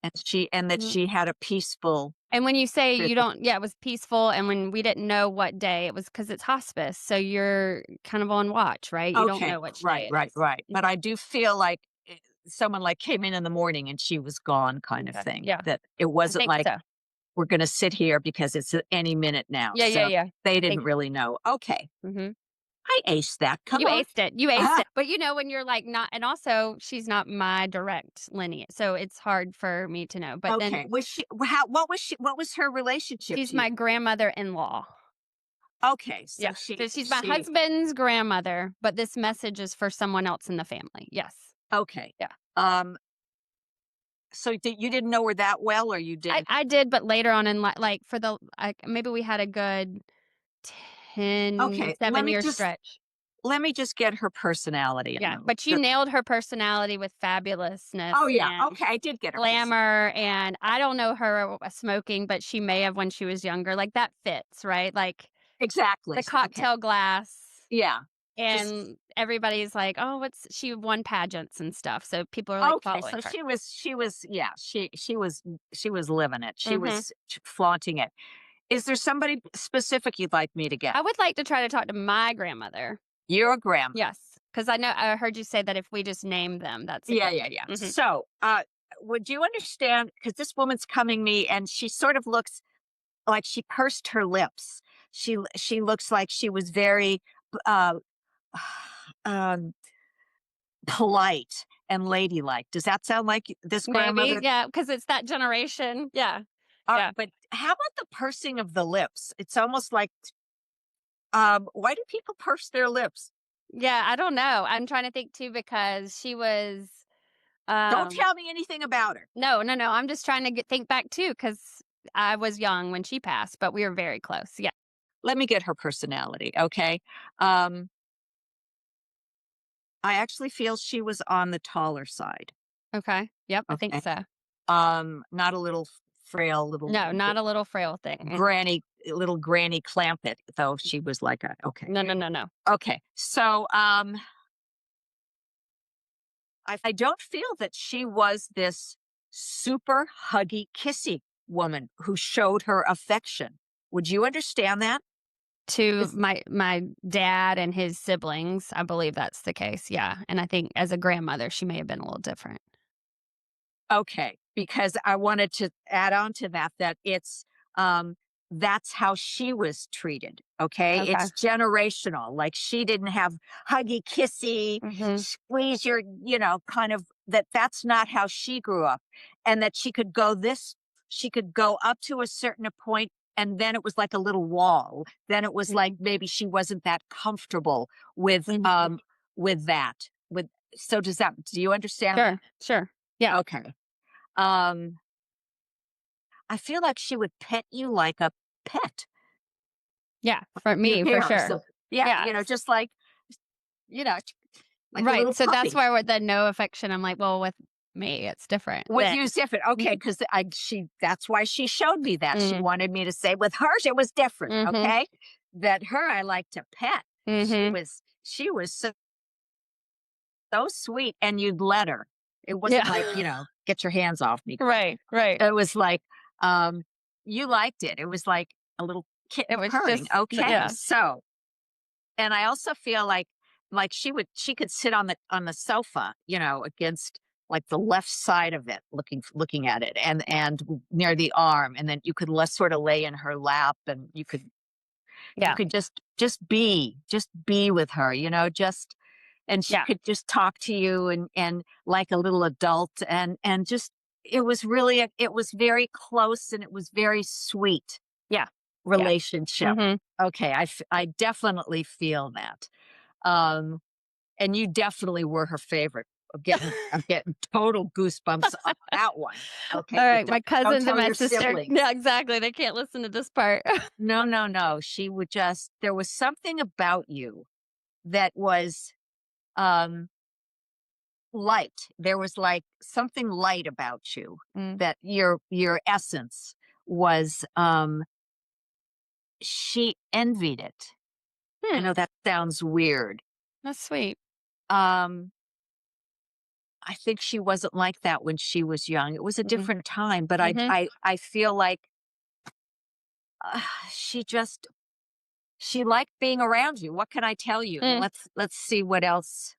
and that Mhm. she had a peaceful And when you say you transition. don't, yeah, it was peaceful. And when we didn't know what day, it was because it's hospice. So you're kind of on watch, right? You don't Okay, know which right, day it right, is. right. But Mhm. I do feel like someone like came in the morning and she was gone, kind of Okay. thing. Yeah. That it I wasn't think like so. we're going to sit here because it's at any minute now. Yeah. Yeah. So Yeah. they I didn't think. really know. Okay, Mhm. I aced that. Come You on. aced it. You aced Uh-huh. it. But when you're like not, and also she's not my direct lineage, so it's hard for me to know. But then Okay. Was she? How? What was she? What was her relationship she's to you? my grandmother-in-law. Okay, so Yeah. So she's my husband's grandmother, but this message is for someone else in the family. Yes. okay. Yeah. Um. So you didn't know her that well, or you I did? I did, but later on in like for the maybe we had a good 10, Okay. 7 year stretch. Let me just get her personality in Yeah. them. But you nailed her personality with fabulousness Oh yeah. and Okay, I did get her personality. glamour, and I don't know her smoking, but she may have when she was younger. Like that fits, right? Like Exactly. the Okay. cocktail glass, Yeah. Just and everybody's like, "Oh, what's she won pageants and stuff." So people are like okay. following So her. yeah, she was living it. She Mhm. was flaunting it. Is there somebody specific you'd like me to get? I would like to try to talk to my grandmother. Your grandmother. Yes, because I heard you say that if we just name them, that's a Yeah, good. yeah, yeah. Mhm. So, would you understand? Because this woman's coming me, and she sort of looks like she pursed her lips. She looks like she was very uh, um, polite and ladylike. Does that sound like this Maybe, grandmother? yeah, because it's that generation. Yeah, yeah, But how about the pursing of the lips? It's almost like, why do people purse their lips? yeah. I don't know. I'm trying to think too because she was. Don't Um, tell me anything about her. no, no, no. I'm just trying to think back too because I was young when she passed, but we were very close. Yeah. Let me get her personality, okay? Um, I actually feel she was on the taller side. Okay. Yep. I think Okay. so. Not a little frail little No, not a little frail thing. little granny Clampett, though she was like a okay. No, no, no, no. Okay. So I don't feel that she was this super huggy, kissy woman who showed her affection. Would you understand that? To Is my dad and his siblings, I believe that's the case, yeah, and I think as a grandmother, she may have been a little different. Okay, because I wanted to add on to that, that um, that's how she was treated, okay? Okay. It's generational, like, she didn't have huggy, kissy, Mhm. squeeze your kind of that's not how she grew up, and that she could go up to a certain point, and then it was like a little wall. Then it was like Mhm. maybe she wasn't that comfortable Mhm. with that, so do you understand that? Sure, sure. Yeah, Okay. Um, I feel like she would pet you like a pet, yeah, for your me, for hair or sure. something. Yeah, Yeah, just you know, like a right, little so that's puppy. why with the no affection, I'm like, well, with me, it's different With then. you is different. Okay, Mhm. because that's why she showed me that. She Mhm. wanted me to say with hers it was different. Mhm. Okay. That her I like to pet. Mhm. She was so sweet, and you'd let her. It wasn't Yeah. like, get your hands off me. Right, right. It was like, um, you liked it. It was like a little It kitten was purring. just Okay. yeah. So, and I also feel like she could sit on the sofa, against like the left side of it, looking at it, and near the arm, and then you could less sort of lay in her lap, and you Yeah, could just be with her, and she yeah, could just talk to you, and like a little adult, and just it was very close, and it was very sweet yeah, yeah. relationship. Mhm. Okay, I definitely feel that. Um, and you definitely were her favorite. I'm getting total goosebumps on that one. Okay, but Alright, my don't cousins and tell my your sister yeah, siblings. exactly, they can't listen to this part. No, no, no. She would just there was something about you that was um light. There was like something light about you, Mm. that your essence was she envied it. I Hmm, know that sounds weird. that's sweet. Um I think she wasn't like that when she was young. It was a Mhm, different time, but mhm. I feel like uh, she just she liked being around you. What can I tell you? Mm. Let's see what else.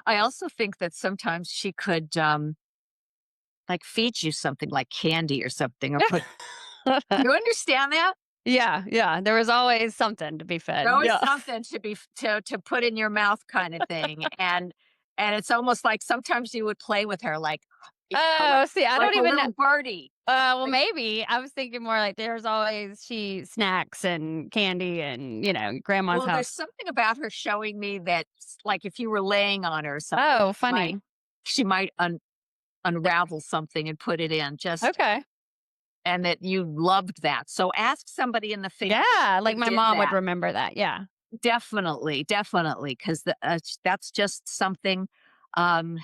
I also think that sometimes she could like feed you something like candy or something, or put. You understand that? Yeah, yeah, there was always something to be There fed, was yeah. something to put in your mouth, kind of thing, and it's almost like sometimes you would play with her, like, Oh, see, I like don't a even know little birdie. well, Like, maybe. I was thinking more like there's always she snacks and candy and, grandma's well, there's house. something about her showing me that, like, if you were laying on her or something, Oh, might funny. she might unravel something and put it in, Okay. and that you loved that. So ask somebody in the family Yeah, who like my did mom would that. remember that, yeah. Definitely, definitely, because that's just something. Um,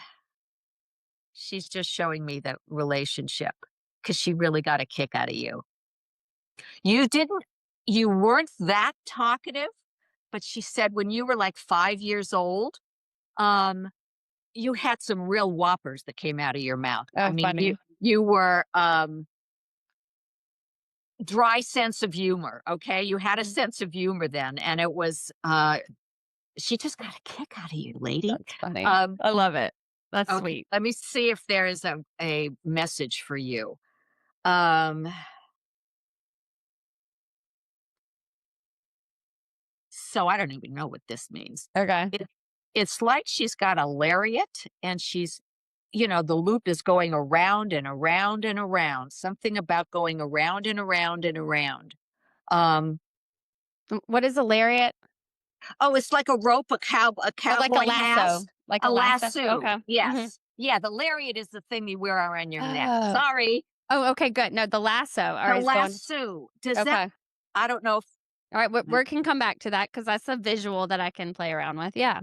she's just showing me the relationship, because she really got a kick out of you. You didn't, you weren't that talkative, but she said when you were like 5 years old, um, you had some real whoppers that came out of your mouth. I Oh, mean, funny. you were dry sense of humor. Okay, you had a Mm, sense of humor then, and it was she just got a kick out of you, lady. that's funny. Um, I love it. That's okay, sweet. let me see if there is a message for you. Um, so I don't even know what this means. Okay. It, it's like she's got a lariat, and the loop is going around and around and around. Something about going around and around and around. Um, What is a lariat? oh, it's like a rope a Oh, like a cowboy has. lasso. Like a A lasso? lasso. Okay. Mhm. Yes. Yeah, the lariat is the thing you wear around your neck. Oh. Sorry. Oh, okay, good. No, the lasso. The Alright, it's going lasso. Does that okay. I don't know if Alright, we can come back to that because that's a visual that I can play around with, yeah.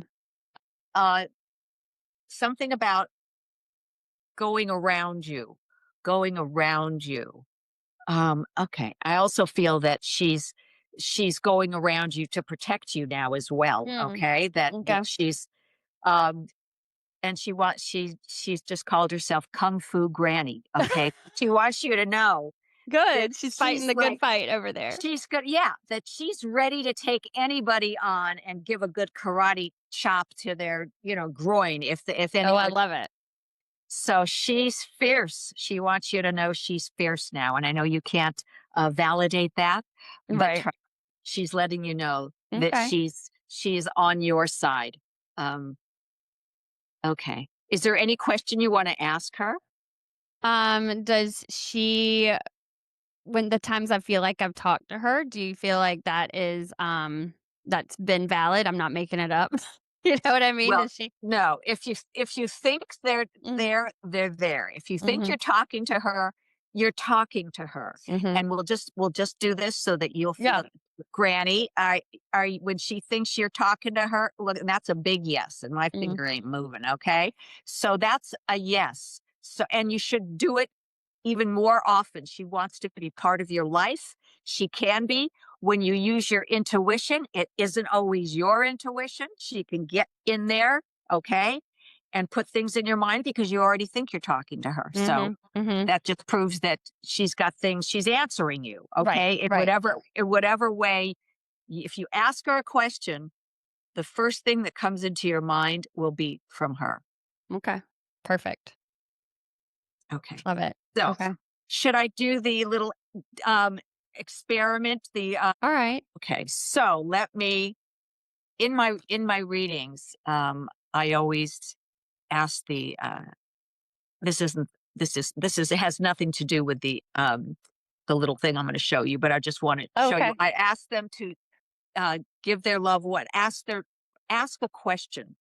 uh something about going around you. Okay. I also feel that she's going around you to protect you now as well. Mm, Okay. That okay. she's Um, and she's just called herself Kung Fu Granny. Okay. She wants you to know that Good. She's fighting she's the good like, fight over there. she's good. Yeah. That she's ready to take anybody on and give a good karate chop to their, groin if Oh, I anyone. love it. So she's fierce. She wants you to know she's fierce now. And I know you can't validate that, but Right. she's letting you know that Okay. she's on your side. Um, okay. Is there any question you want to ask her? Does she, when the times I feel like I've talked to her, do you feel like that's been valid? I'm not making it up. You know what I mean? Well, Does she? no. If you think they're Mm, there, they're there. If you think mhm, you're talking to her, you're talking to her. mhm. And we'll just do this so that you'll Yeah. feel, Granny, when she thinks you're talking to her, look, that's a big yes, and my Mm, finger ain't moving. Okay, so that's a yes. So, and you should do it even more often. She wants to be part of your life. She can be. When you use your intuition, it isn't always your intuition. She can get in there, okay, and put things in your mind because you already think you're talking to her. So mhm, mhm. that just proves that she's got things, she's answering you, Right, okay, in right. whatever way. If you ask her a question, the first thing that comes into your mind will be from her. Okay. Perfect. Okay. Love it. So Okay. should I do the little um experiment? All right. Okay, so let me, in my readings, I always ask this isn't this is it has nothing to do with the little thing I'm going to show you, but I just want to Oh, show you. okay. I ask them to give their loved one, ask a question,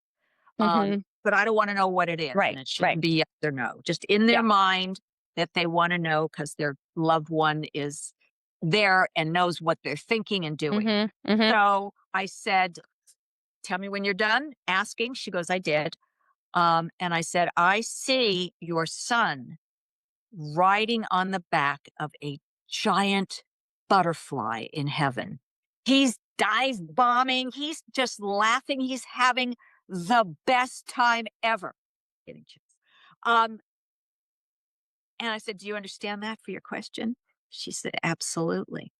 Mhm. but I don't want to know what it is, and Right, it right. shouldn't be yes or no. Just in Yeah. their mind that they want to know because their loved one is there and knows what they're thinking and doing. Mhm, mhm. So I said, "Tell me when you're done asking." She goes, "I did." And I said, "I see your son riding on the back of a giant butterfly in heaven. He's dive bombing. He's just laughing. He's having the best time ever." Getting chills. Um, and I said, "Do you understand that for your question?" She said, "Absolutely."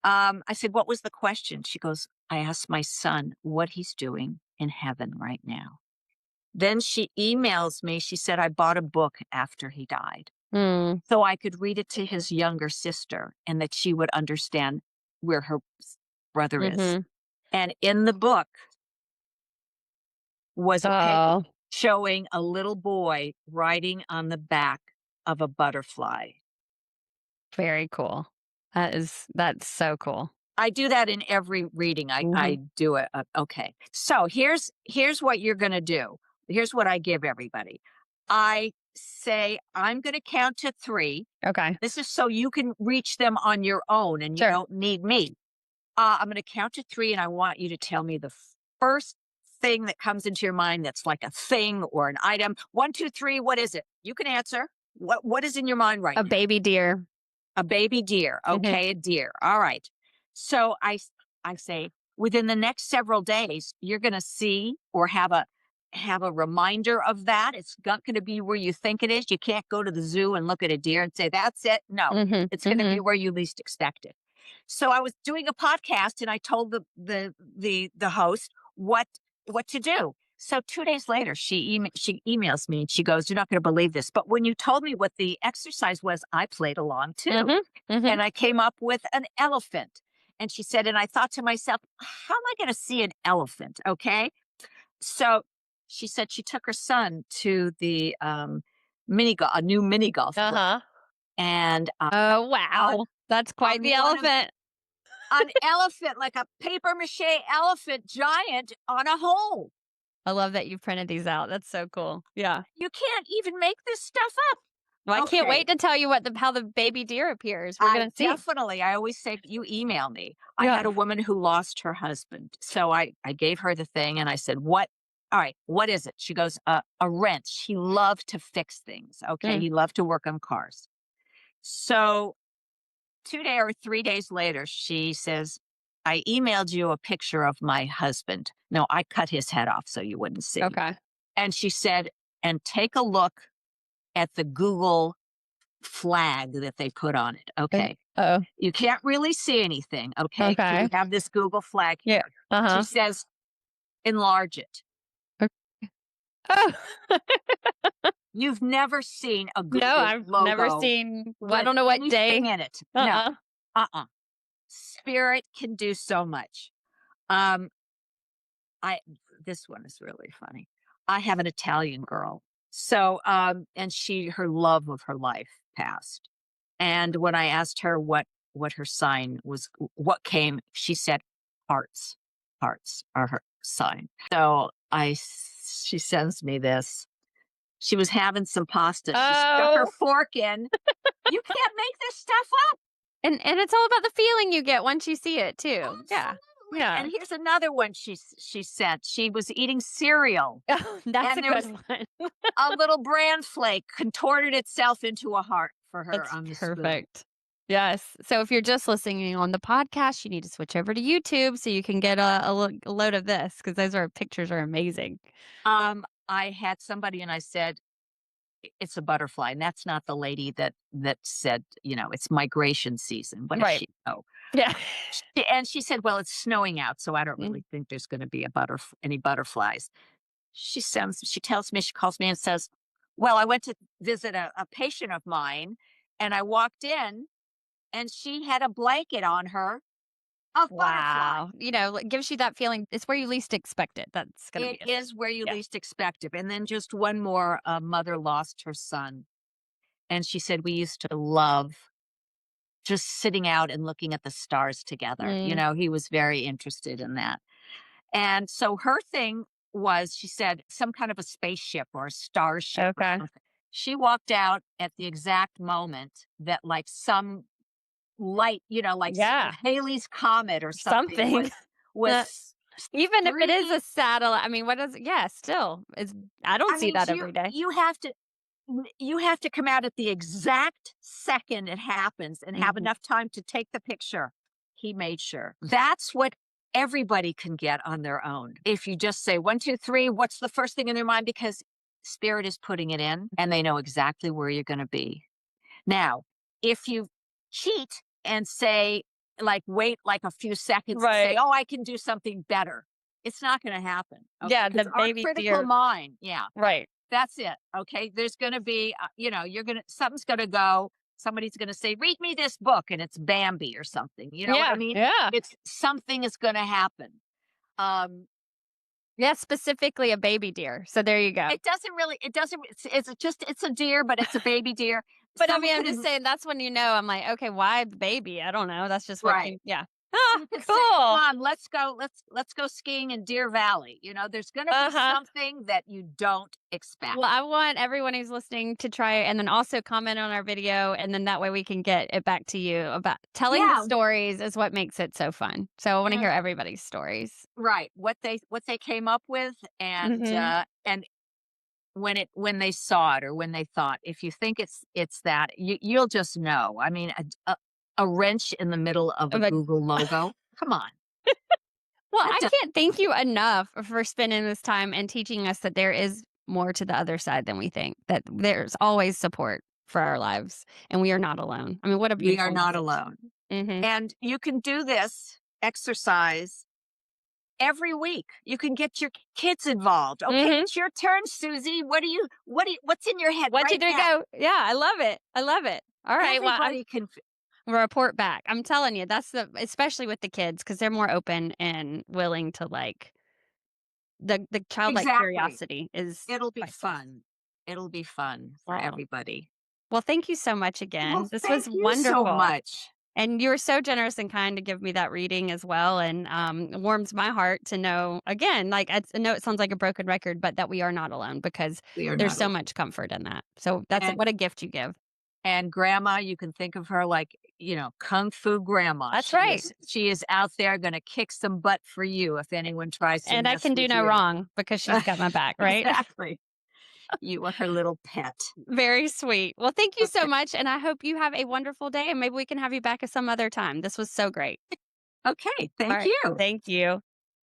I said, "What was the question?" She goes, "I asked my son what he's doing in heaven right now." Then she emails me. She said, "I bought a book after he died Mm, so I could read it to his younger sister and that she would understand where her brother is." mhm. And in the book was a picture Oh, showing a little boy riding on the back of a butterfly. very cool. That's so cool. I do that in every reading. I, Mhm. I do it. Okay. So here's what you're going to do. Here's what I give everybody. I say, I'm going to count to 3. Okay. This is so you can reach them on your own and you Sure. don't need me. I'm going to count to 3 and I want you to tell me the first thing that comes into your mind that's like a thing or an item. 1, 2, 3. What is it? You can answer. What is in your mind right A now? baby deer. A baby deer. Mhm. Okay, a deer. All right. So I say within the next several days, you're going to see or have a reminder of that. It's not going to be where you think it is. You can't go to the zoo and look at a deer and say that's it. No, Mhm, it's going to be mhm. where you least expect it. So I was doing a podcast and I told the host what to do. So 2 days later, she emails me and she goes, "You're not going to believe this, but when you told me what the exercise was, I played along too, Mhm, mhm. and I came up with an elephant." And she said, and I thought to myself, how am I going to see an elephant? Okay, so she said she took her son to the a new mini golf club, Uh-huh. and Oh, on wow. That's quite on the one of elephant. an elephant, like a paper mache elephant giant on a hole. I love that you printed these out. That's so cool. Yeah. You can't even make this stuff up. Well, I can't Okay. wait to tell you how the baby deer appears. We're gonna see. I always say, you email me. I had Yeah. a woman who lost her husband. So I gave her the thing and I said, all right, what is it? She goes, a wrench. He loved to fix things. Okay. Mm. He loved to work on cars. So 2 day or 3 days later, she says, I emailed you a picture of my husband. No, I cut his head off so you wouldn't see. Okay. And she said, and take a look at the Google flag that they put on it. Okay. Oh. You can't really see anything. Okay. So Okay. we have this Google flag Yeah. here. She Uh-huh. says, enlarge it. Oh. You've never seen a No, Google I've never logo seen, well, I with don't know what anything day. in it. No. Uh-uh. Spirit can do so much. Um, I this one is really funny. I have an Italian girl. So and her love of her life passed. And when I asked her what her sign was, what came, she said hearts. Hearts are her sign. So she sends me this. She was having some pasta. She stuck her Oh. fork in. You can't make this stuff up. And it's all about the feeling you get once you see it too. Yeah. Absolutely. Yeah. And here's another one she sent. She was eating cereal, Oh, that's and a there was good one. a little bran flake contorted itself into a heart for her That's on the spoon. perfect. Yes. So if you're just listening on the podcast, you need to switch over to YouTube so you can get a load of this because pictures are amazing. I had somebody and I said, it's a butterfly. And that's not the lady that said, it's migration season. What does Right. she know? Yeah. And she said, well, it's snowing out, so I don't Mm. really think there's going to be any butterflies. She tells me, she calls me and says, well, I went to visit a patient of mine and I walked in and she had a blanket on her of butterflies. Wow. It gives you that feeling. It's where you least expect it. That's going to It be it. is where you Yeah. least expect it. And then just one more, a mother lost her son. And she said, we used to love just sitting out and looking at the stars together. Mm. He was very interested in that. And so her thing was, she said, some kind of a spaceship or a starship or Okay. something. She walked out at the exact moment that, like, some light, like Yeah. Haley's Comet or something Something. Uh, was Even if it is a streaking. satellite, I mean, what is it? Yeah, still. I don't I see mean, that every day. you have to come out at the exact second it happens and have Mhm. enough time to take the picture. He made sure. That's what everybody can get on their own. If you just say 1, 2, 3, what's the first thing in their mind? Because spirit is putting it in and they know exactly where you're going to be. Now, if you cheat and say, like, wait like a few seconds and say, Right. oh, I can do something better, it's not going to happen. Okay. Yeah, Because the our baby critical deer. mind, yeah. Right. That's it. Okay. There's going to be, something's going to go. Somebody's going to say, read me this book, and it's Bambi or something. You know what I Yeah. mean? Yeah. It's something is going to happen. Um, Yeah, specifically a baby deer. So there you go. it doesn't, it's a deer, but it's a baby deer. But I mean, I'm Someone just could, saying that's when I'm like, okay, why the baby? I don't know. That's just what right. came. Yeah. Ah, You could say, cool. come on, let's go skiing in Deer Valley. There's going to be Uh-huh. something that you don't expect. Well, I want everyone who's listening to try it and then also comment on our video. And then that way we can get it back to you about telling the Yeah. stories is what makes it so fun. So I want to And hear everybody's stories. right. What they came up with, Hmm. and when they saw it or when they thought, if you think it's that, you'll just know. I mean, a wrench in the middle of a But Google logo. Come on. well, That I does, can't thank you enough for spending this time and teaching us that there is more to the other side than we think, that there's always support for our lives and we are not alone. I mean, what a we are beautiful not message. alone. Hmm. And you can do this exercise every week. You can get your kids involved. Okay, Hmm. it's your turn, Susie. What's in your head One, two, right three, now? go. Yeah, I love it. I love it. All right. Well, Everybody can. report back. I'm telling you, especially with the kids, because they're more open and willing to the childlike Exactly. curiosity is It'll be priceless. fun. It'll be fun for Wow. everybody. Well, thank you so much Well, again. This was thank you so wonderful. much. And you were so generous and kind to give me that reading as well. And it warms my heart to know, again, like I know it sounds like a broken record, but that we are not alone because We are there's not so alone. much comfort in that. So And what a gift you give. and grandma, you can think of her like, kung fu grandma. That's right. She is out there going to kick some butt for you if anyone tries to And I mess can do with no you. wrong because she's got my back, right? Exactly. You are her little pet. Very sweet. Well, thank you so Okay. much. And I hope you have a wonderful day. And maybe we can have you back at some other time. This was so great. Okay, All thank right. you. Thank you.